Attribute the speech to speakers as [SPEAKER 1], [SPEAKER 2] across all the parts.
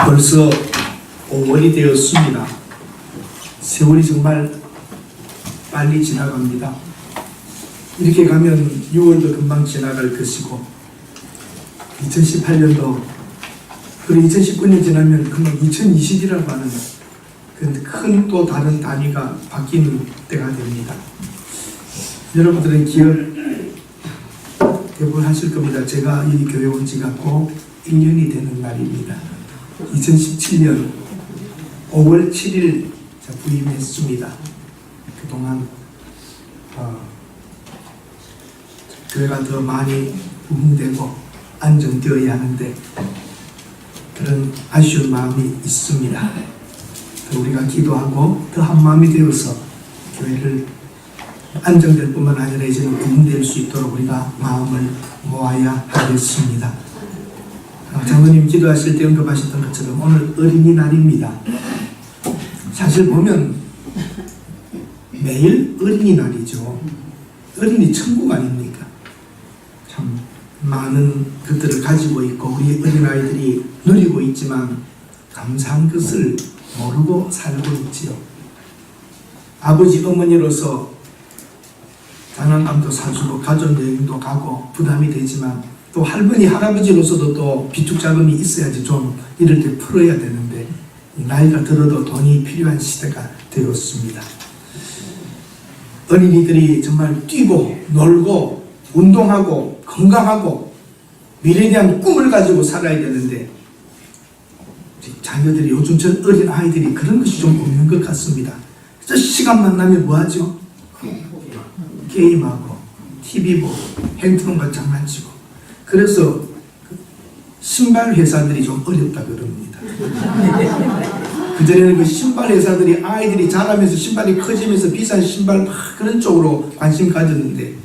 [SPEAKER 1] 벌써 5월이 되었습니다. 세월이 정말 빨리 지나갑니다. 이렇게 가면 6월도 금방 지나갈 것이고 2018년도 그리고 2019년 지나면 금방 2020이라고 하는 큰 또 다른 단위가 바뀌는 때가 됩니다. 여러분들은 기억 대부분 하실 겁니다. 제가 이 교회 온 지가 꼭 1년이 되는 날입니다. 2017년 5월 7일 부임했습니다. 그동안 교회가 더 많이 부흥되고 안정되어야 하는데 그런 아쉬운 마음이 있습니다. 우리가 기도하고 더 한마음이 되어서 교회를 안정될 뿐만 아니라 이제는 부흥될 수 있도록 우리가 마음을 모아야 하겠습니다. 장로님 기도하실 때 언급하셨던 것처럼 오늘 어린이날입니다. 사실 보면 매일 어린이날이죠. 어린이 천국 아닙니까? 참 많은 것들을 가지고 있고 우리 어린아이들이 누리고 있지만 감사한 것을 모르고 살고 있지요. 아버지 어머니로서 장난감도 사주고 가족여행도 가고 부담이 되지만 또 할머니 할아버지로서도 또 비축자금이 있어야지 좀 이럴 때 풀어야 되는데 나이가 들어도 돈이 필요한 시대가 되었습니다. 어린이들이 정말 뛰고 놀고 운동하고 건강하고 미래에 대한 꿈을 가지고 살아야 되는데 자녀들이 요즘처럼 어린 아이들이 그런 것이 좀 없는 것 같습니다. 저 시간만 나면 뭐하죠? 게임하고 TV 보고 핸드폰과 장난치고 그래서 신발 회사들이 좀 어렵다 그럽니다. 그전에는 그 신발 회사들이 아이들이 자라면서 신발이 커지면서 비싼 신발 막 그런 쪽으로 관심 가졌는데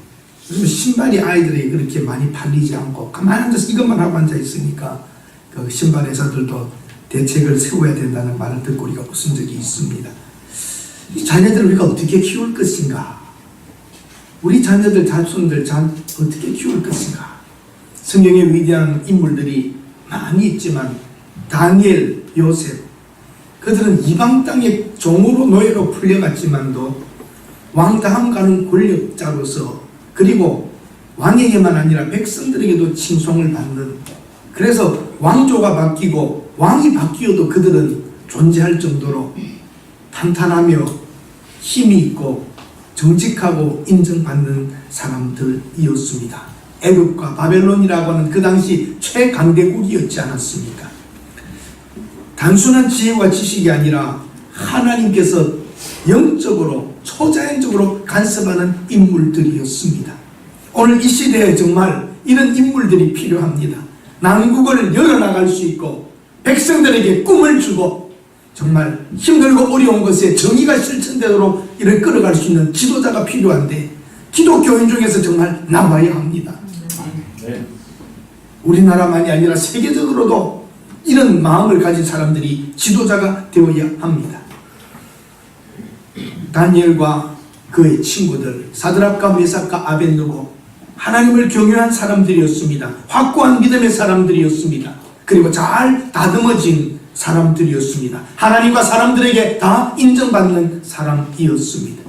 [SPEAKER 1] 요즘 신발이 아이들이 그렇게 많이 팔리지 않고 가만히 앉아서 이것만 하고 앉아 있으니까 그 신발 회사들도 대책을 세워야 된다는 말을 듣고 우리가 웃은 적이 있습니다. 이 자녀들을 우리가 어떻게 키울 것인가? 우리 자녀들, 자손들 어떻게 키울 것인가? 성경의 위대한 인물들이 많이 있지만 다니엘, 요셉 그들은 이방 땅의 종으로 노예로 풀려갔지만도 왕 다음 가는 권력자로서 그리고 왕에게만 아니라 백성들에게도 칭송을 받는 그래서 왕조가 바뀌고 왕이 바뀌어도 그들은 존재할 정도로 탄탄하며 힘이 있고 정직하고 인정받는 사람들이었습니다. 애굽과 바벨론이라고 하는 그 당시 최강대국이었지 않았습니까? 단순한 지혜와 지식이 아니라 하나님께서 영적으로 초자연적으로 간섭하는 인물들이었습니다. 오늘 이 시대에 정말 이런 인물들이 필요합니다. 난국을 열어나갈 수 있고 백성들에게 꿈을 주고 정말 힘들고 어려운 것에 정의가 실천되도록 이를 끌어갈 수 있는 지도자가 필요한데 기독교인 중에서 정말 나와야 합니다. 우리나라만이 아니라 세계적으로도 이런 마음을 가진 사람들이 지도자가 되어야 합니다. 다니엘과 그의 친구들 사드락과 메삭과 아벳느고 하나님을 경외한 사람들이었습니다. 확고한 믿음의 사람들이었습니다. 그리고 잘 다듬어진 사람들이었습니다. 하나님과 사람들에게 다 인정받는 사람이었습니다.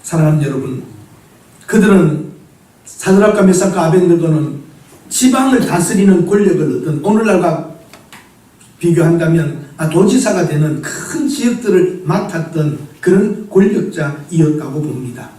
[SPEAKER 1] 사랑하는 여러분, 그들은 사드락과 메삭과 아벳느고는 지방을 다스리는 권력을 얻은 오늘날과 비교한다면 도지사가 되는 큰 지역들을 맡았던 그런 권력자이었다고 봅니다.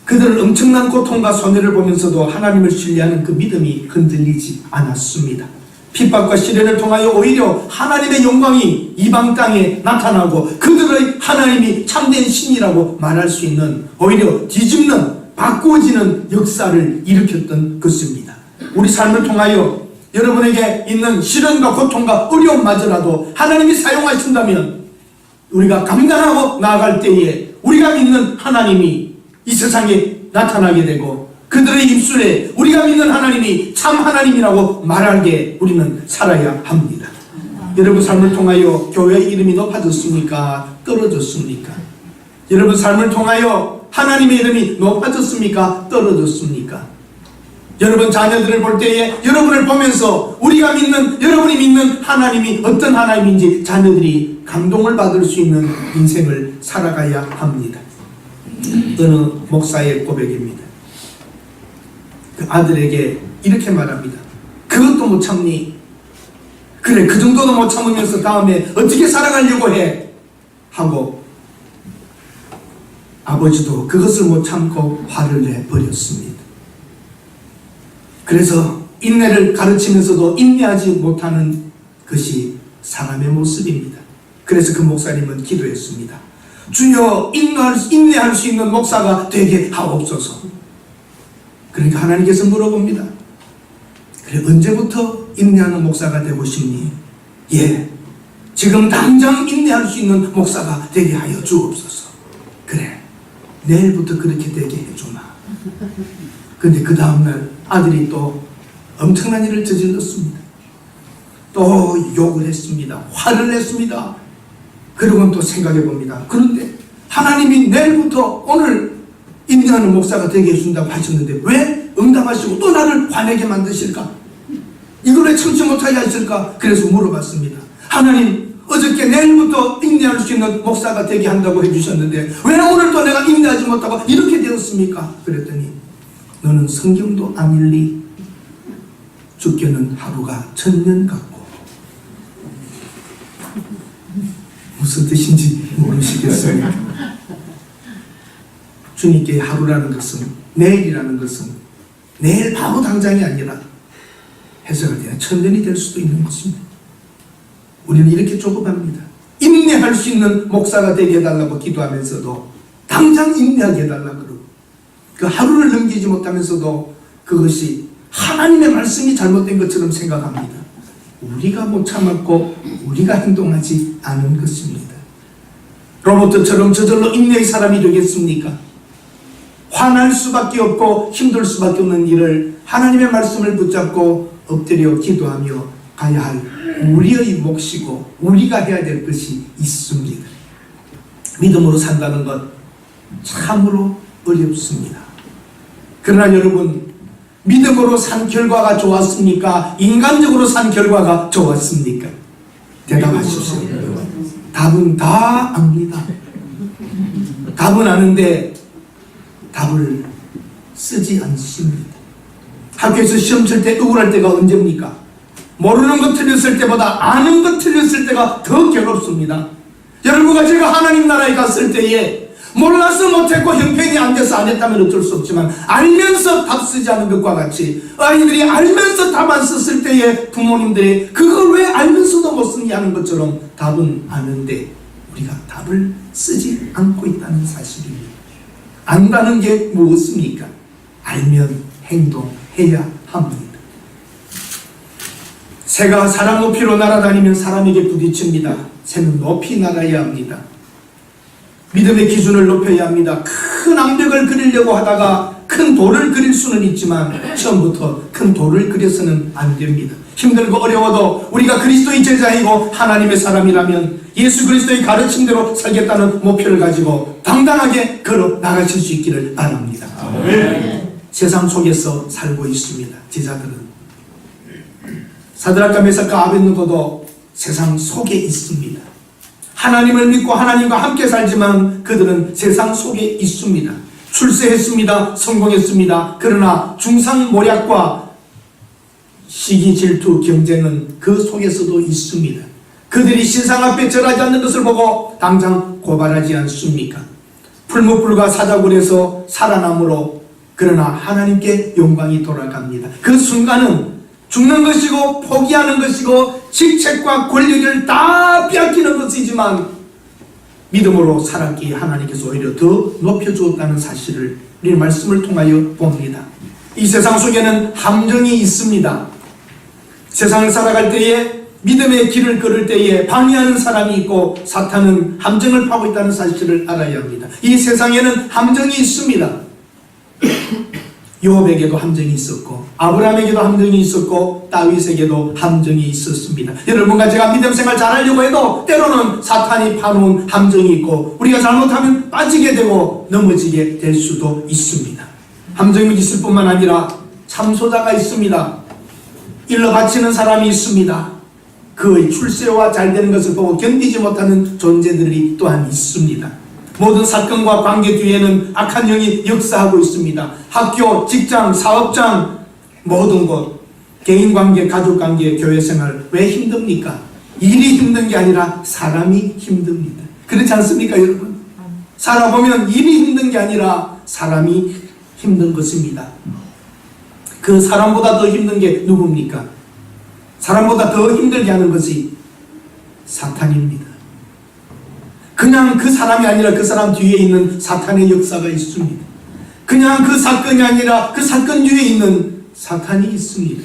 [SPEAKER 1] 그들은 엄청난 고통과 손해를 보면서도 하나님을 신뢰하는 그 믿음이 흔들리지 않았습니다. 핍박과 시련을 통하여 오히려 하나님의 영광이 이방 땅에 나타나고 그들의 하나님이 참된 신이라고 말할 수 있는 오히려 뒤집는 바꾸어지는 역사를 일으켰던 것입니다. 우리 삶을 통하여 여러분에게 있는 시련과 고통과 어려움마저라도 하나님이 사용하신다면 우리가 감당하고 나아갈 때에 우리가 믿는 하나님이 이 세상에 나타나게 되고 그들의 입술에 우리가 믿는 하나님이 참 하나님이라고 말하게 우리는 살아야 합니다. 여러분 삶을 통하여 교회의 이름이 높아졌습니까? 떨어졌습니까? 여러분 삶을 통하여 하나님의 이름이 높아졌습니까? 떨어졌습니까? 여러분 자녀들을 볼 때에 여러분을 보면서 우리가 믿는, 여러분이 믿는 하나님이 어떤 하나님인지 자녀들이 감동을 받을 수 있는 인생을 살아가야 합니다. 어느 목사의 고백입니다. 그 아들에게 이렇게 말합니다. 그것도 못 참니? 그래, 그 정도도 못 참으면서 다음에 어떻게 살아가려고 해? 하고 아버지도 그것을 못 참고 화를 내버렸습니다. 그래서 인내를 가르치면서도 인내하지 못하는 것이 사람의 모습입니다. 그래서 그 목사님은 기도했습니다. 주여, 인내할 수 있는 목사가 되게 하옵소서. 그러니까 하나님께서 물어봅니다. 그래, 언제부터 인내하는 목사가 되고 싶니? 예, 지금 당장 인내할 수 있는 목사가 되게 하여 주옵소서. 그래, 내일부터 그렇게 되게 해주마. 근데 그 다음날 아들이 또 엄청난 일을 저질렀습니다. 또 욕을 했습니다. 화를 냈습니다. 그러고는 또 생각해 봅니다. 그런데 하나님이 내일부터 오늘 인내하는 목사가 되게 해준다고 하셨는데 왜 응답하시고 또 나를 화내게 만드실까? 이걸 왜 참지 못하게 하실까? 그래서 물어봤습니다. 하나님, 어저께 내일부터 인내할 수 있는 목사가 되게 한다고 해주셨는데 왜 오늘 또 내가 인내하지 못하고 이렇게 되었습니까? 그랬더니 너는 성경도 안 읽니? 죽게는 하루가 1000년 같고. 무슨 뜻인지 모르시겠어요? 주님께 하루라는 것은, 내일이라는 것은 내일 바로 당장이 아니라 해석을 해야 1000년이 될 수도 있는 것입니다. 우리는 이렇게 조급합니다. 인내할 수 있는 목사가 되게 해달라고 기도하면서도 당장 인내하게 해달라고 그러고, 그 하루를 넘기지 못하면서도 그것이 하나님의 말씀이 잘못된 것처럼 생각합니다. 우리가 못 참았고 우리가 행동하지 않은 것입니다. 로봇처럼 저절로 인내의 사람이 되겠습니까? 화날 수밖에 없고 힘들 수밖에 없는 일을 하나님의 말씀을 붙잡고 엎드려 기도하며 가야 할 우리의 몫이고 우리가 해야 될 것이 있습니다. 믿음으로 산다는 것 참으로 어렵습니다. 그러나 여러분, 믿음으로 산 결과가 좋았습니까? 인간적으로 산 결과가 좋았습니까? 대답하십시오. 답은 다 압니다. 답은 아는데 답을 쓰지 않습니다. 학교에서 시험 칠 때 억울할 때가 언제입니까? 모르는 것 틀렸을 때보다 아는 것 틀렸을 때가 더 괴롭습니다. 여러분과 제가 하나님 나라에 갔을 때에 몰라서 못했고 형편이 안 돼서 안 했다면 어쩔 수 없지만 알면서 답 쓰지 않은 것과 같이 아이들이 알면서 답 안 썼을 때에 부모님들이 그걸 왜 알면서도 못 쓰냐 하는 것처럼 답은 아는데 우리가 답을 쓰지 않고 있다는 사실입니다. 안다는 게 무엇입니까? 알면 행동해야 합니다. 새가 사람 높이로 날아다니면 사람에게 부딪힙니다. 새는 높이 날아야 합니다. 믿음의 기준을 높여야 합니다. 큰 암벽을 그리려고 하다가 큰 돌을 그릴 수는 있지만 처음부터 큰 돌을 그려서는 안 됩니다. 힘들고 어려워도 우리가 그리스도의 제자이고 하나님의 사람이라면 예수 그리스도의 가르침대로 살겠다는 목표를 가지고 당당하게 걸어 나가실 수 있기를 바랍니다. 아멘. 세상 속에서 살고 있습니다. 제자들은 사드락과 메삭과 아벳느고도 세상 속에 있습니다. 하나님을 믿고 하나님과 함께 살지만 그들은 세상 속에 있습니다. 출세했습니다. 성공했습니다. 그러나 중상모략과 시기, 질투, 경쟁은 그 속에서도 있습니다. 그들이 신상 앞에 절하지 않는 것을 보고 당장 고발하지 않습니까? 풀무불과 사자굴에서 살아남으로 그러나 하나님께 영광이 돌아갑니다. 그 순간은 죽는 것이고 포기하는 것이고 직책과 권력을 다 빼앗기는 것이지만 믿음으로 살았기에 하나님께서 오히려 더 높여주었다는 사실을 우리 말씀을 통하여 봅니다. 이 세상 속에는 함정이 있습니다. 세상을 살아갈 때에 믿음의 길을 걸을 때에 방해하는 사람이 있고 사탄은 함정을 파고 있다는 사실을 알아야 합니다. 이 세상에는 함정이 있습니다. 요업에게도 함정이 있었고 아브라함에게도 함정이 있었고 다윗에게도 함정이 있었습니다. 여러분과 제가 믿음 생활 잘하려고 해도 때로는 사탄이 파놓은 함정이 있고 우리가 잘못하면 빠지게 되고 넘어지게 될 수도 있습니다. 함정이 있을 뿐만 아니라 참소자가 있습니다. 일러 바치는 사람이 있습니다. 그의 출세와 잘 되는 것을 보고 견디지 못하는 존재들이 또한 있습니다. 모든 사건과 관계 뒤에는 악한 영이 역사하고 있습니다. 학교, 직장, 사업장, 모든 곳, 개인관계, 가족관계, 교회생활 왜 힘듭니까? 일이 힘든 게 아니라 사람이 힘듭니다. 그렇지 않습니까, 여러분? 살아보면 일이 힘든 게 아니라 사람이 힘든 것입니다. 그 사람보다 더 힘든 게 누굽니까? 사람보다 더 힘들게 하는 것이 사탄입니다. 그냥 그 사람이 아니라 그 사람 뒤에 있는 사탄의 역사가 있습니다. 그냥 그 사건이 아니라 그 사건 뒤에 있는 사탄이 있습니다.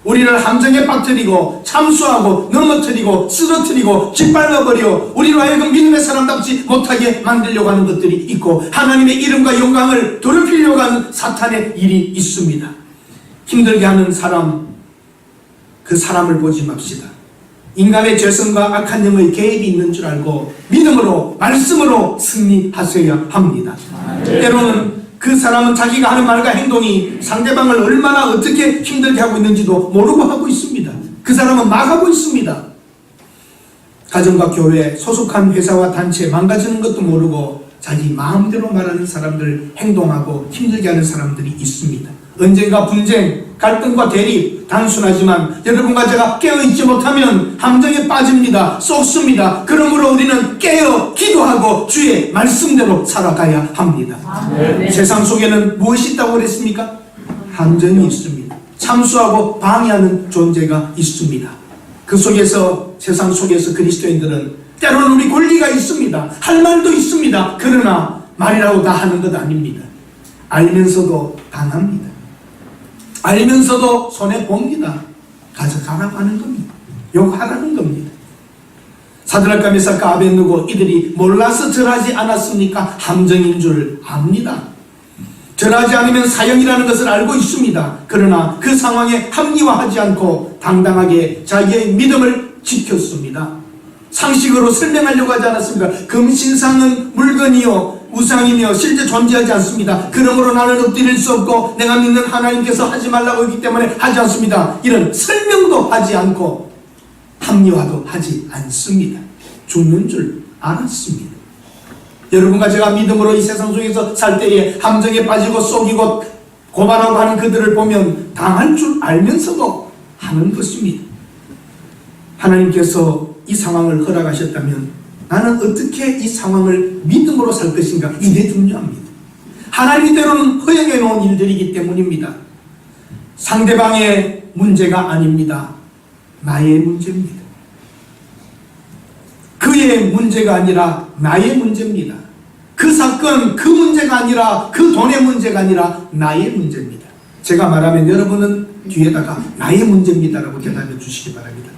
[SPEAKER 1] 우리를 함정에 빠뜨리고 참수하고 넘어뜨리고 쓰러뜨리고 짓밟아버려 우리로 하여금 믿음의 사람답지 못하게 만들려고 하는 것들이 있고 하나님의 이름과 영광을 더럽히려고 하는 사탄의 일이 있습니다. 힘들게 하는 사람, 그 사람을 보지 맙시다. 인간의 죄성과 악한 영의 개입이 있는 줄 알고 믿음으로 말씀으로 승리하셔야 합니다. 때로는 그 사람은 자기가 하는 말과 행동이 상대방을 얼마나 어떻게 힘들게 하고 있는지도 모르고 하고 있습니다. 그 사람은 막하고 있습니다. 가정과 교회, 소속한 회사와 단체 망가지는 것도 모르고 자기 마음대로 말하는 사람들, 행동하고 힘들게 하는 사람들이 있습니다. 언젠가 분쟁, 갈등과 대립, 단순하지만 여러분과 제가 깨어있지 못하면 함정에 빠집니다. 쏟습니다. 그러므로 우리는 깨어 기도하고 주의 말씀대로 살아가야 합니다. 세상 속에는 무엇이 있다고 그랬습니까? 함정이 있습니다. 참수하고 방해하는 존재가 있습니다. 그 속에서, 세상 속에서 그리스도인들은 때로는 우리 권리가 있습니다. 할 말도 있습니다. 그러나 말이라고 다 하는 것 아닙니다. 알면서도 당합니다. 알면서도 손해봅니다. 가져가라고 하는 겁니다. 욕하라는 겁니다. 사드락과 메삭과 아벳느고 이들이 몰라서 절하지 않았습니까? 함정인 줄 압니다. 절하지 않으면 사형이라는 것을 알고 있습니다. 그러나 그 상황에 합리화하지 않고 당당하게 자기의 믿음을 지켰습니다. 상식으로 설명하려고 하지 않았습니다. 금신상은 물건이요 우상이며 실제 존재하지 않습니다. 그러므로 나는 엎드릴 수 없고 내가 믿는 하나님께서 하지 말라고 했기 때문에 하지 않습니다. 이런 설명도 하지 않고 합리화도 하지 않습니다. 죽는 줄 알았습니다. 여러분과 제가 믿음으로 이 세상 속에서 살 때에 함정에 빠지고 속이고 고발하고 하는 그들을 보면 당할 줄 알면서도 하는 것입니다. 하나님께서 이 상황을 허락하셨다면 나는 어떻게 이 상황을 믿음으로 살 것인가? 이게 중요합니다. 하나님이 때로는 허용해 놓은 일들이기 때문입니다. 상대방의 문제가 아닙니다. 나의 문제입니다. 그의 문제가 아니라 나의 문제입니다. 그 사건, 그 문제가 아니라 그 돈의 문제가 아니라 나의 문제입니다. 제가 말하면 여러분은 뒤에다가 나의 문제입니다라고 대답해 주시기 바랍니다.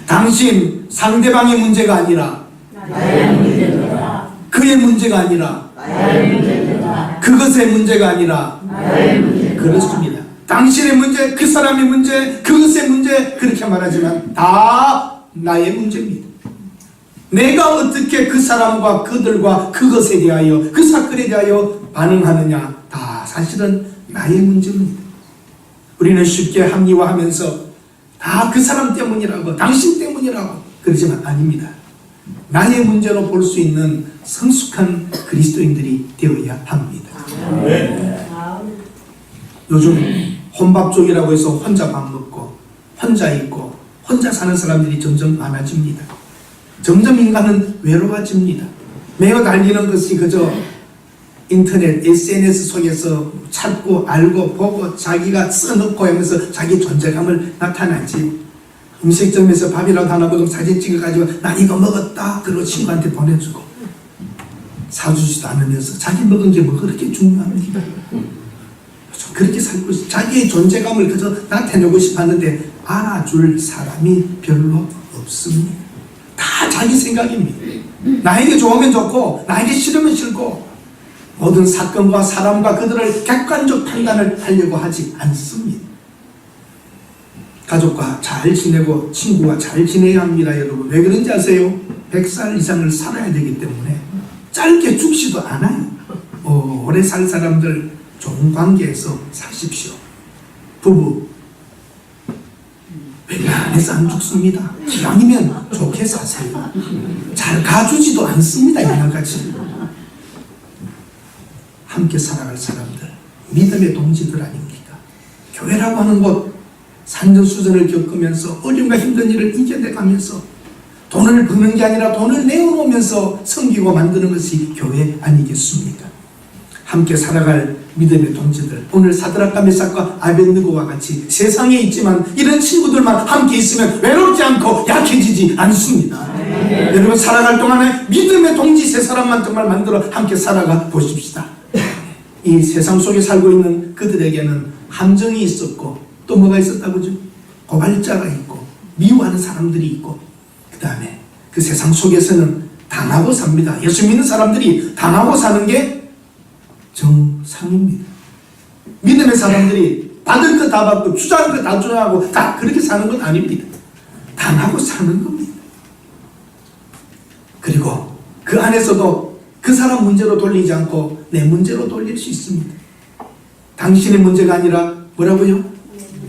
[SPEAKER 1] 당신 상대방의 문제가 아니라 나의 문제입니다. 그의 문제가 아니라 나의 문제입니다. 그것의 문제가 아니라 나의 문제입니다. 그렇습니다. 당신의 문제, 그 사람의 문제, 그것의 문제 그렇게 말하지만 다 나의 문제입니다. 내가 어떻게 그 사람과 그들과 그것에 대하여 그 사건에 대하여 반응하느냐 다 사실은 나의 문제입니다. 우리는 쉽게 합리화하면서 다 그 사람 때문이라고 당신 때문이라고 그러지만 아닙니다. 나의 문제로 볼 수 있는 성숙한 그리스도인들이 되어야 합니다. 요즘 혼밥족이라고 해서 혼자 밥 먹고 혼자 있고 혼자 사는 사람들이 점점 많아집니다. 점점 인간은 외로워집니다. 매어 달리는 것이 그저 인터넷, SNS 속에서 찾고 알고 보고 자기가 써놓고 하면서 자기 존재감을 나타나지. 음식점에서 밥이라도 하나 먹으면 사진 찍어가지고 나 이거 먹었다 그러고 친구한테 보내주고 사주지도 않으면서 자기 먹은 게 뭐 그렇게 중요합니까? 그렇게 살고 있어요. 자기의 존재감을 그저 나타내고 싶었는데 알아줄 사람이 별로 없습니다. 다 자기 생각입니다. 나에게 좋으면 좋고 나에게 싫으면 싫고 모든 사건과 사람과 그들을 객관적 판단을 하려고 하지 않습니다. 가족과 잘 지내고 친구와 잘 지내야 합니다. 여러분 왜 그런지 아세요? 100살 이상을 살아야 되기 때문에 짧게 죽지도 않아요. 오래 살 사람들 좋은 관계에서 사십시오. 부부 웬만해서 안 죽습니다. 기왕이면 좋게 사세요. 잘 가주지도 않습니다. 이날같이 함께 살아갈 사람들, 믿음의 동지들 아닙니까? 교회라고 하는 곳, 산전수전을 겪으면서 어려움과 힘든 일을 이겨내가면서 돈을 버는 게 아니라 돈을 내어놓으면서 섬기고 만드는 것이 교회 아니겠습니까? 함께 살아갈 믿음의 동지들, 오늘 사드락과 메삭과 아벳느고와 같이 세상에 있지만 이런 친구들만 함께 있으면 외롭지 않고 약해지지 않습니다. 여러분, 살아갈 동안에 믿음의 동지 세 사람만 정말 만들어 함께 살아가 보십시다. 이 세상 속에 살고 있는 그들에게는 함정이 있었고 또 뭐가 있었다고죠? 고발자가 있고 미워하는 사람들이 있고, 그 다음에 그 세상 속에서는 당하고 삽니다. 예수 믿는 사람들이 당하고 사는 게 정상입니다. 믿음의 사람들이 받을 것 다 받고 주장할 것 다 주장하고 다 그렇게 사는 건 아닙니다. 당하고 사는 겁니다. 그리고 그 안에서도 그 사람 문제로 돌리지 않고 내 문제로 돌릴 수 있습니다. 당신의 문제가 아니라 뭐라고요?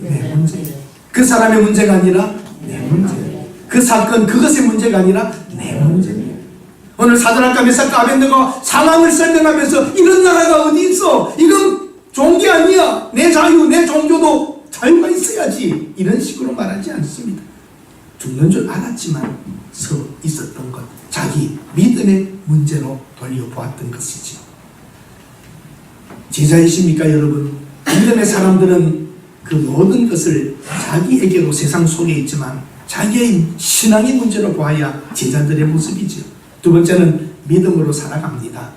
[SPEAKER 1] 내 문제. 그 사람의 문제가 아니라 내 문제. 그 사건 그것의 문제가 아니라 내 문제입니다. 오늘 사드락과 메삭과 아벳느고가 상황을 설명하면서 이런 나라가 어디 있어? 이건 좋은 게 아니야. 내 자유, 내 종교도 자유가 있어야지. 이런 식으로 말하지 않습니다. 죽는 줄 알았지만 서 있었던 것, 자기 믿음의 문제로 돌려보았던 것이죠. 제자이십니까 여러분? 믿음의 사람들은 그 모든 것을 자기에게로 세상 속에 있지만 자기의 신앙의 문제로 보아야 제자들의 모습이죠. 두 번째는 믿음으로 살아갑니다.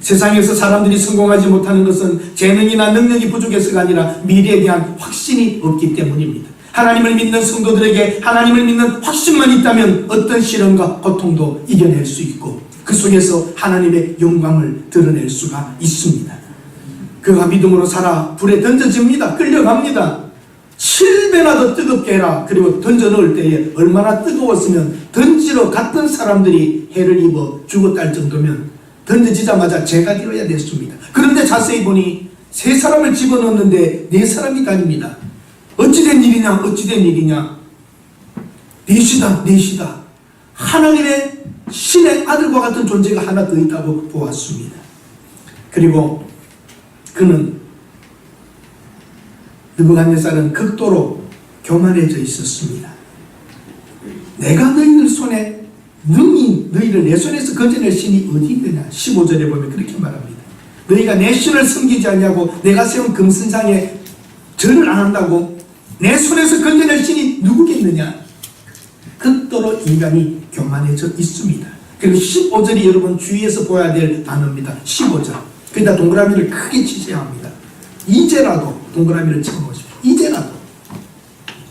[SPEAKER 1] 세상에서 사람들이 성공하지 못하는 것은 재능이나 능력이 부족해서가 아니라 미래에 대한 확신이 없기 때문입니다. 하나님을 믿는 성도들에게 하나님을 믿는 확신만 있다면 어떤 시련과 고통도 이겨낼 수 있고 그 속에서 하나님의 영광을 드러낼 수가 있습니다. 그가 믿음으로 살아 불에 던져집니다. 끌려갑니다. 7배나 더 뜨겁게 해라. 그리고 던져 넣을 때에 얼마나 뜨거웠으면 던지러 갔던 사람들이 해를 입어 죽었다 할 정도면 던져지자마자 죄가 되어야 됐습니다. 그런데 자세히 보니 세 사람을 집어넣었는데 네 사람이 다닙니다. 어찌된 일이냐, 어찌된 일이냐. 넷이다. 하나님의 신의 아들과 같은 존재가 하나 더 있다고 보았습니다. 그리고 그는 느부갓네살은 극도로 교만해져 있었습니다. 내가 너희들 손에 능히 너희를 내 손에서 건져낼 신이 어디 있느냐. 15절에 보면 그렇게 말합니다. 너희가 내 신을 섬기지 않냐고 내가 세운 금신상에 절을 안 한다고 내 손에서 건져낼 신이 누구겠느냐. 극도로 인간이 교만해져 있습니다. 그리고 15절이 여러분 주위에서 보아야 될 단어입니다. 15절. 거기다 동그라미를 크게 치셔야 합니다. 이제라도 동그라미를 쳐놓으십시오.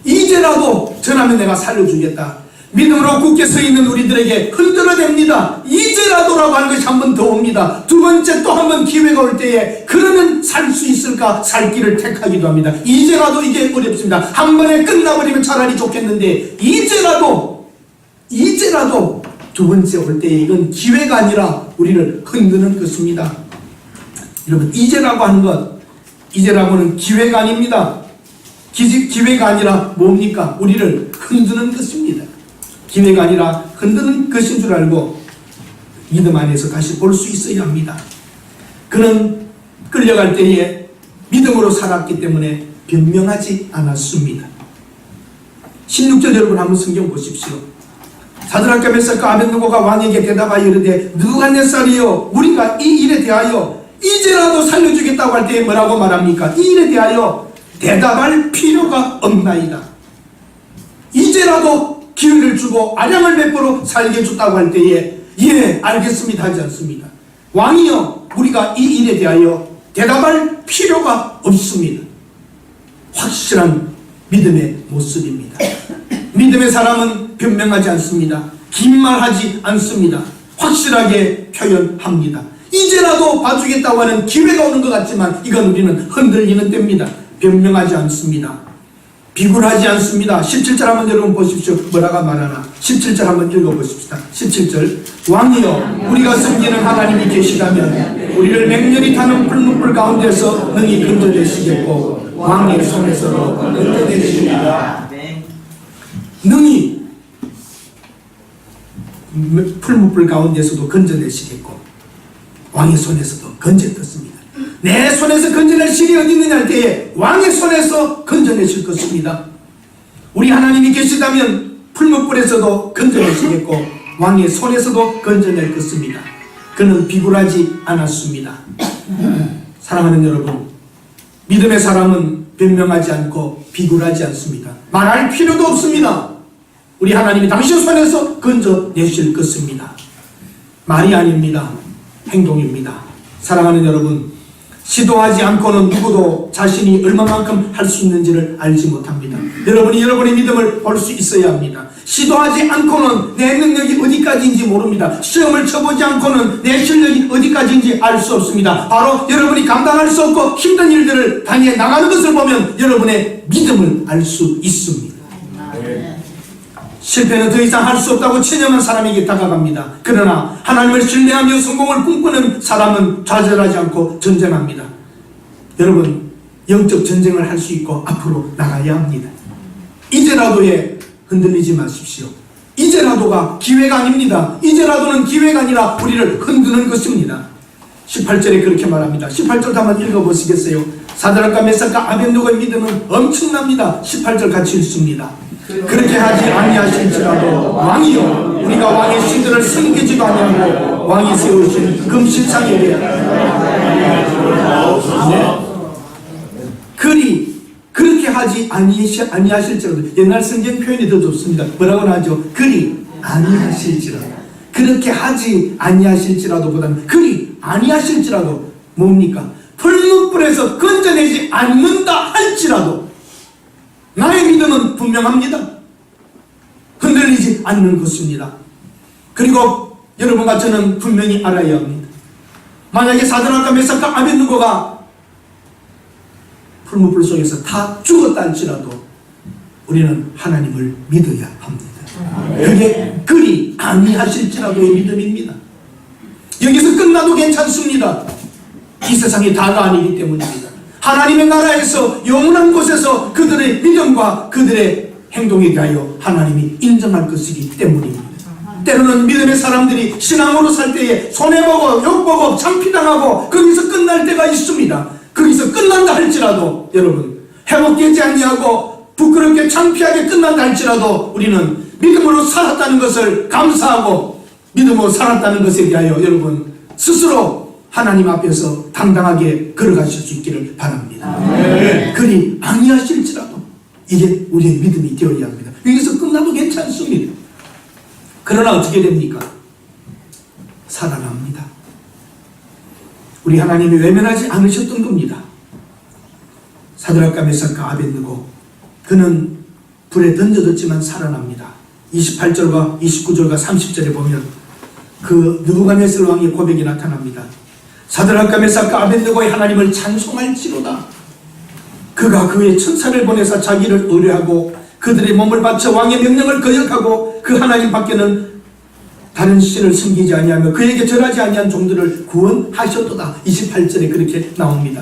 [SPEAKER 1] 이제라도 전하면 내가 살려주겠다. 믿음으로 굳게 서 있는 우리들에게 흔들어댑니다. 이제라도라고 하는 것이 한 번 더 옵니다. 두 번째 또 한 번 기회가 올 때에 그러면 살 수 있을까 살 길을 택하기도 합니다. 이제라도 이게 어렵습니다. 한 번에 끝나버리면 차라리 좋겠는데 이제라도 두 번째 올 때에 이건 기회가 아니라 우리를 흔드는 것입니다. 여러분, 이제라고 하는 것, 이제라고는 기회가 아닙니다. 기회가 아니라 뭡니까? 우리를 흔드는 것입니다. 기회가 아니라 흔드는 것인 줄 알고 믿음 안에서 다시 볼 수 있어야 합니다. 그는 끌려갈 때에 믿음으로 살았기 때문에 변명하지 않았습니다. 16절 여러분 한번 성경 보십시오. 사드락과 메삭과 아벳느고가 왕에게 대답하여 이르되 느부갓네살이여 우리가 이 일에 대하여 이제라도 살려주겠다고 할 때에 뭐라고 말합니까? 이 일에 대하여 대답할 필요가 없나이다. 이제라도 기회를 주고 아량을 베풀어 살게 해줬다고 할 때에 예 알겠습니다 하지 않습니다. 왕이여 우리가 이 일에 대하여 대답할 필요가 없습니다. 확실한 믿음의 모습입니다. 믿음의 사람은 변명하지 않습니다. 긴 말하지 않습니다. 확실하게 표현합니다. 이제라도 봐주겠다고 하는 기회가 오는 것 같지만 이건 우리는 흔들리는 때입니다. 변명하지 않습니다. 비굴하지 않습니다. 17절 한번 여러분 보십시오. 뭐라고 말하나? 17절 한번 읽어보십시다. 17절 왕이여 우리가 섬기는 하나님이 계시다면 우리를 맹렬히 타는 풀무불 가운데서 능히 건져내시겠고 왕의 손에서도 건져내시리라. 능히 풀무불 가운데서도 건져내시겠고 왕의 손에서도 건져냈습니다. 내 손에서 건져낼 실이 어디 있느냐 할 때에 왕의 손에서 건져내실 것입니다. 우리 하나님이 계시다면 풀무불에서도 건져내시겠고 왕의 손에서도 건져낼 것입니다. 그는 비굴하지 않았습니다. 사랑하는 여러분, 믿음의 사람은 변명하지 않고 비굴하지 않습니다. 말할 필요도 없습니다. 우리 하나님이 당신 손에서 건져내실 것입니다. 말이 아닙니다. 행동입니다. 사랑하는 여러분, 시도하지 않고는 누구도 자신이 얼마만큼 할 수 있는지를 알지 못합니다. 여러분이 여러분의 믿음을 볼 수 있어야 합니다. 시도하지 않고는 내 능력이 어디까지인지 모릅니다. 시험을 쳐보지 않고는 내 실력이 어디까지인지 알 수 없습니다. 바로 여러분이 감당할 수 없고 힘든 일들을 당해 나가는 것을 보면 여러분의 믿음을 알 수 있습니다. 실패는 더 이상 할 수 없다고 체념한 사람에게 다가갑니다. 그러나 하나님을 신뢰하며 성공을 꿈꾸는 사람은 좌절하지 않고 전쟁합니다. 여러분, 영적 전쟁을 할 수 있고 앞으로 나가야 합니다. 이제라도에 흔들리지 마십시오. 이제라도가 기회가 아닙니다. 이제라도는 기회가 아니라 우리를 흔드는 것입니다. 18절에 그렇게 말합니다. 18절 한번 읽어보시겠어요? 사드락과 메삭과 아벤노고의 믿음은 엄청납니다. 18절 같이 읽습니다. 그렇게 하지 아니하실지라도 왕이여 우리가 왕의 신들을 섬기지도 아니하고 왕이 세우신 금신상에게 그리 그렇게 하지 아니하실지라도 옛날 성경 표현이 더 좋습니다. 뭐라고 하죠? 그리 아니하실지라도 그렇게 하지 아니하실지라도 보다는 그리 아니하실지라도 뭡니까? 풀무불에서 건져내지 않는다 할지라도 나의 믿음은 분명합니다. 흔들리지 않는 것입니다. 그리고 여러분과 저는 분명히 알아야 합니다. 만약에 사드락과 메삭과 아벤누고가 풀무불 속에서 다 죽었다 할지라도 우리는 하나님을 믿어야 합니다. 그게 그리 아니하실지라도의 믿음입니다. 여기서 끝나도 괜찮습니다. 이 세상이 다가 아니기 때문입니다. 하나님의 나라에서 영원한 곳에서 그들의 믿음과 그들의 행동에 대하여 하나님이 인정할 것이기 때문입니다. 때로는 믿음의 사람들이 신앙으로 살 때에 손해보고 욕보고 창피당하고 거기서 끝날 때가 있습니다. 거기서 끝난다 할지라도 여러분 회복되지 아니하고 부끄럽게 창피하게 끝난다 할지라도 우리는 믿음으로 살았다는 것을 감사하고 믿음으로 살았다는 것에 대하여 여러분 스스로 하나님 앞에서 당당하게 걸어가실 수 있기를 바랍니다. 그리 아니하실지라도 이게 우리의 믿음이 되어야 합니다. 여기서 끝나도 괜찮습니다. 그러나 어떻게 됩니까? 살아납니다. 우리 하나님이 외면하지 않으셨던 겁니다. 사드락과 메삭과 아벤느고 그는 불에 던져졌지만 살아납니다. 28절과 29절과 30절에 보면 그 느부갓네살 왕의 고백이 나타납니다. 사드락과 메삭과 아벤느고의 하나님을 찬송할지로다. 그가 그의 천사를 보내사 자기를 의뢰하고 그들의 몸을 바쳐 왕의 명령을 거역하고 그 하나님 밖에는 다른 신을 섬기지 아니하며 그에게 절하지 아니한 종들을 구원하셨도다. 28절에 그렇게 나옵니다.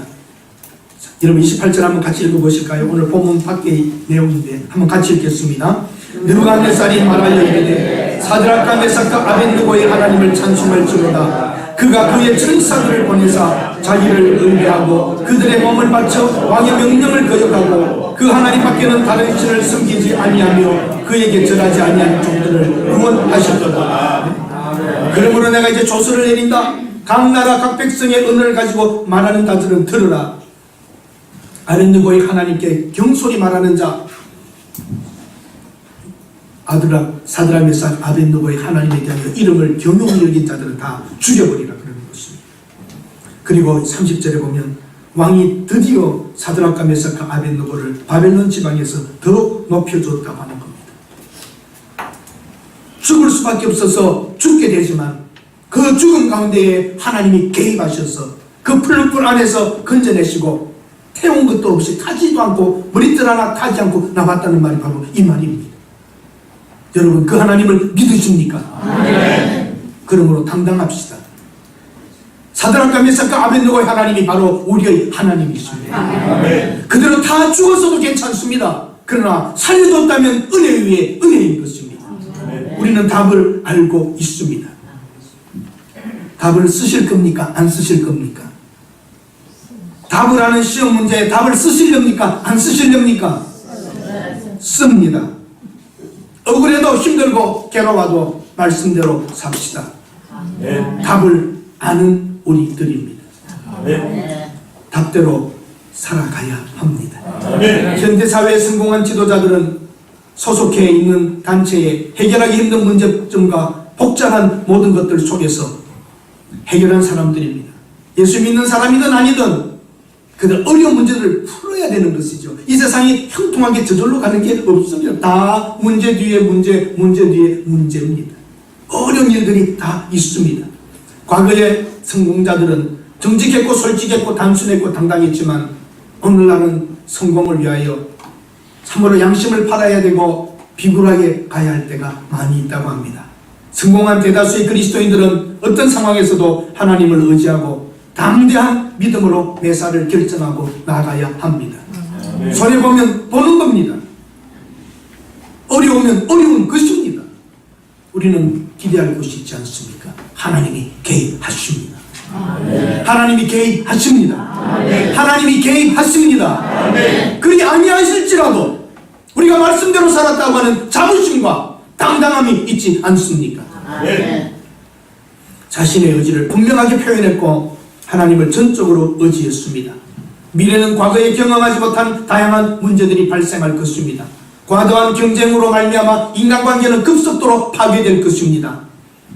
[SPEAKER 1] 여러분 28절 한번 같이 읽어보실까요? 오늘 본문 밖의 내용인데 한번 같이 읽겠습니다. 느부갓네살이 말하여 이르되 사드락과 메삭과 아벤느고의 하나님을 찬송할지로다. 그가 그의 천사들을 보내사 자기를 의뢰하고 그들의 몸을 바쳐 왕의 명령을 거역하고 그 하나님 밖에는 다른 신을 섬기지 아니하며 그에게 절하지 아니한 종들을 구원하셨도다. 그러므로 내가 이제 조서를 내린다. 각 나라 각 백성의 은혜를 가지고 말하는 자들은 들으라. 아벤느고의 하나님께 경솔히 말하는 자 사드락 메삭 아벤느고의 하나님에 대하여 이름을 경용히 여긴 자들은 다 죽여버리라 그러는 것입니다. 그리고 30절에 보면 왕이 드디어 사드락과 메삭과 아벤느고를 바벨론 지방에서 더욱 높여줬다고 하는 겁니다. 죽을 수밖에 없어서 죽게 되지만 그 죽음 가운데에 하나님이 개입하셔서 그 풀무불 안에서 건져내시고 태운 것도 없이 타지도 않고 머리털 하나 타지 않고 나왔다는 말이 바로 이 말입니다. 여러분, 그 하나님을 믿으십니까? 네. 그러므로 당당합시다. 사드락과 메삭과 아벳느고의 하나님이 바로 우리의 하나님이십니다. 네. 그들은 다 죽었어도 괜찮습니다. 그러나 살려뒀다면 은혜 위에 은혜인 것입니다. 네. 우리는 답을 알고 있습니다. 답을 쓰실 겁니까? 안 쓰실 겁니까? 답을 아는 시험 문제에 답을 쓰시렵니까? 안 쓰시렵니까? 씁니다. 억울해도 힘들고 괴로워도 말씀대로 삽시다. 네. 답을 아는 우리들입니다. 네. 답대로 살아가야 합니다. 네. 현대사회에 성공한 지도자들은 소속해 있는 단체에 해결하기 힘든 문제점과 복잡한 모든 것들 속에서 해결한 사람들입니다. 예수 믿는 사람이든 아니든 그들 어려운 문제들을 풀어야 되는 것이죠. 이 세상이 형통하게 저절로 가는 게 없습니다. 다 문제 뒤에 문제, 문제 뒤에 문제입니다. 어려운 일들이 다 있습니다. 과거의 성공자들은 정직했고 솔직했고 단순했고 당당했지만 오늘날은 성공을 위하여 참으로 양심을 팔아야 되고 비굴하게 가야 할 때가 많이 있다고 합니다. 성공한 대다수의 그리스도인들은 어떤 상황에서도 하나님을 의지하고 담대한 믿음으로 매사를 결정하고 나가야 합니다. 손해보면 보는 겁니다. 어려우면 어려운 것입니다. 우리는 기대할 것이 있지 않습니까? 하나님이 개입하십니다. 하나님이 개입하십니다. 하나님이 개입하십니다. 그리 아니하실지라도 우리가 말씀대로 살았다고 하는 자부심과 당당함이 있지 않습니까? 자신의 의지를 분명하게 표현했고 하나님을 전적으로 의지했습니다. 미래는 과거에 경험하지 못한 다양한 문제들이 발생할 것입니다. 과도한 경쟁으로 말미암아 인간관계는 급속도로 파괴될 것입니다.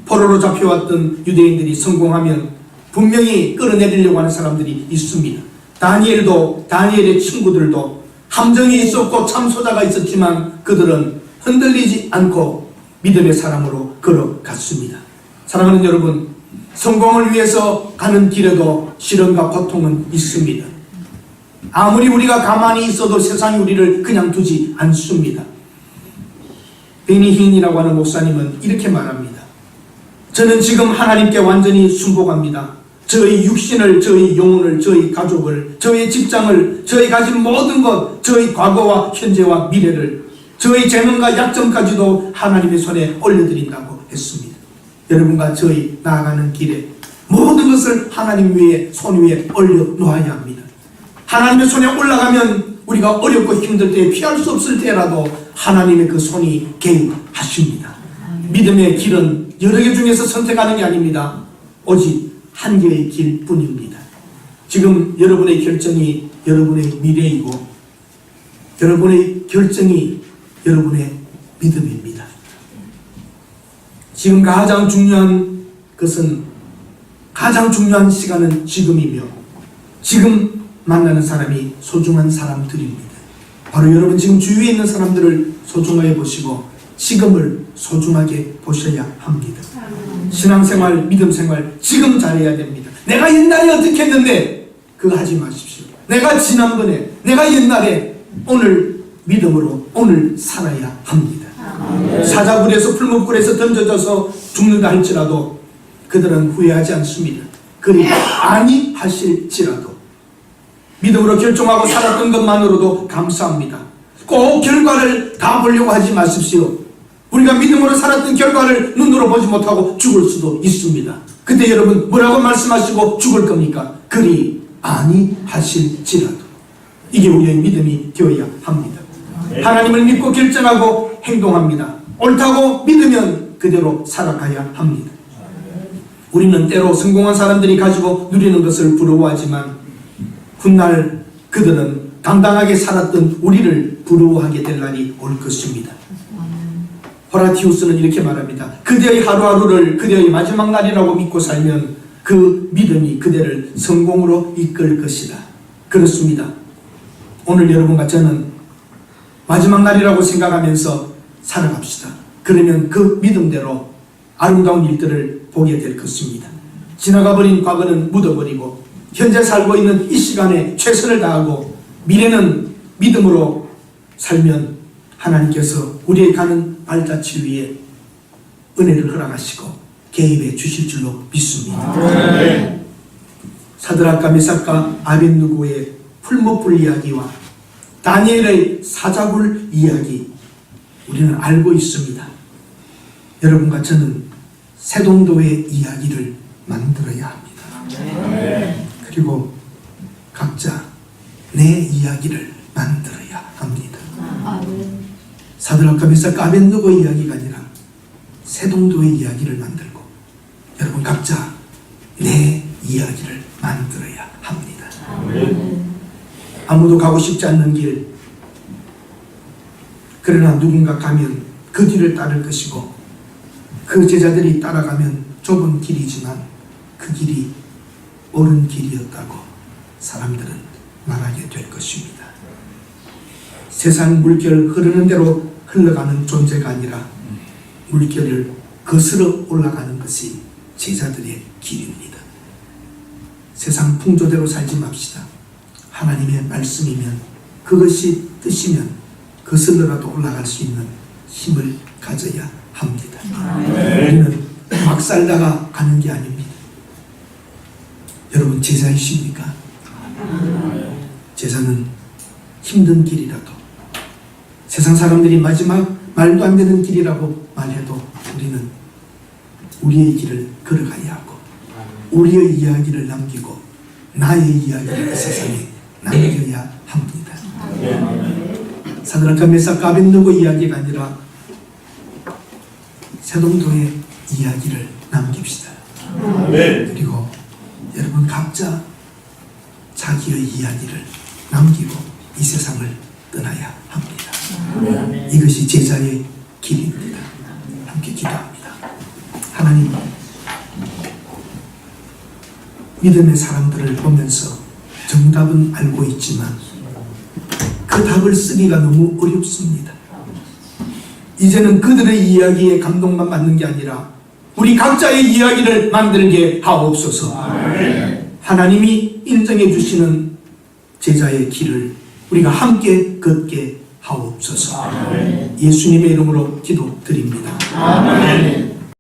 [SPEAKER 1] 포로로 잡혀왔던 유대인들이 성공하면 분명히 끌어내리려고 하는 사람들이 있습니다. 다니엘의 친구들도 함정이 있었고 참소자가 있었지만 그들은 흔들리지 않고 믿음의 사람으로 걸어갔습니다. 사랑하는 여러분, 성공을 위해서 가는 길에도 시련과 고통은 있습니다. 아무리 우리가 가만히 있어도 세상이 우리를 그냥 두지 않습니다. 베니힌이라고 하는 목사님은 이렇게 말합니다. 저는 지금 하나님께 완전히 순복합니다. 저의 육신을, 저의 영혼을, 저의 가족을, 저의 직장을, 저의 가진 모든 것, 저의 과거와 현재와 미래를, 저의 재능과 약점까지도 하나님의 손에 올려드린다고 했습니다. 여러분과 저희 나아가는 길에 모든 것을 하나님 위에, 손 위에 올려놓아야 합니다. 하나님의 손에 올라가면 우리가 어렵고 힘들 때, 피할 수 없을 때라도 하나님의 그 손이 개입하십니다. 믿음의 길은 여러 개 중에서 선택하는 게 아닙니다. 오직 한 개의 길뿐입니다. 지금 여러분의 결정이 여러분의 미래이고 여러분의 결정이 여러분의 믿음입니다. 지금 가장 중요한 것은, 가장 중요한 시간은 지금이며 지금 만나는 사람이 소중한 사람들입니다. 바로 여러분 지금 주위에 있는 사람들을 소중하게 보시고 지금을 소중하게 보셔야 합니다. 신앙생활, 믿음생활 지금 잘해야 됩니다. 내가 옛날에 어떻게 했는데 그거 하지 마십시오. 내가 지난번에, 내가 옛날에, 오늘 믿음으로 오늘 살아야 합니다. 사자굴에서 풀무불에서 던져져서 죽는다 할지라도 그들은 후회하지 않습니다. 그리 아니하실지라도 믿음으로 결정하고 살았던 것만으로도 감사합니다. 꼭 결과를 다 보려고 하지 마십시오. 우리가 믿음으로 살았던 결과를 눈으로 보지 못하고 죽을 수도 있습니다. 그때 여러분 뭐라고 말씀하시고 죽을 겁니까? 그리 아니하실지라도. 이게 우리의 믿음이 되어야 합니다. 하나님을 믿고 결정하고 행동합니다. 옳다고 믿으면 그대로 살아가야 합니다. 우리는 때로 성공한 사람들이 가지고 누리는 것을 부러워하지만 훗날 그들은 당당하게 살았던 우리를 부러워하게 될 날이 올 것입니다. 호라티우스는 이렇게 말합니다. 그대의 하루하루를 그대의 마지막 날이라고 믿고 살면 그 믿음이 그대를 성공으로 이끌 것이다. 그렇습니다. 오늘 여러분과 저는 마지막 날이라고 생각하면서 살아갑시다. 그러면 그 믿음대로 아름다운 일들을 보게 될 것입니다. 지나가버린 과거는 묻어버리고 현재 살고 있는 이 시간에 최선을 다하고 미래는 믿음으로 살면 하나님께서 우리의 가는 발자취 위에 은혜를 허락하시고 개입해 주실 줄로 믿습니다. 사드락과 메삭과 아벳느고의 풀목불 이야기와 다니엘의 사자굴 이야기 우리는 알고 있습니다. 여러분과 저는 세동도의 이야기를 만들어야 합니다. 그리고 각자 내 이야기를 만들어야 합니다. 사드락과 메삭과 아벳느고 이야기가 아니라 세동도의 이야기를 만들고 여러분 각자 내 이야기를 만들어야 합니다. 아무도 가고 싶지 않는 길, 그러나 누군가 가면 그 뒤를 따를 것이고 그 제자들이 따라가면 좁은 길이지만 그 길이 옳은 길이었다고 사람들은 말하게 될 것입니다. 세상 물결 흐르는 대로 흘러가는 존재가 아니라 물결을 거스러 올라가는 것이 제자들의 길입니다. 세상 풍조대로 살지 맙시다. 하나님의 말씀이면 그것이 뜻이면 거슬러라도 올라갈 수 있는 힘을 가져야 합니다. 우리는 막 살다가 가는 게 아닙니다. 여러분 제자이십니까? 제자는 힘든 길이라도 세상 사람들이 마지막 말도 안 되는 길이라고 말해도 우리는 우리의 길을 걸어가야 하고 우리의 이야기를 남기고 나의 이야기를 이 세상에 남겨야 합니다. 사드락과 메삭과 아벳느고 이야기가 아니라 세동도의 이야기를 남깁시다. 그리고 여러분 각자 자기의 이야기를 남기고 이 세상을 떠나야 합니다. 이것이 제자의 길입니다. 함께 기도합니다. 하나님, 믿음의 사람들을 보면서 정답은 알고 있지만 그 답을 쓰기가 너무 어렵습니다. 이제는 그들의 이야기에 감동만 받는 게 아니라 우리 각자의 이야기를 만들게 하옵소서. 하나님이 인정해 주시는 제자의 길을 우리가 함께 걷게 하옵소서. 예수님의 이름으로 기도드립니다. 아멘.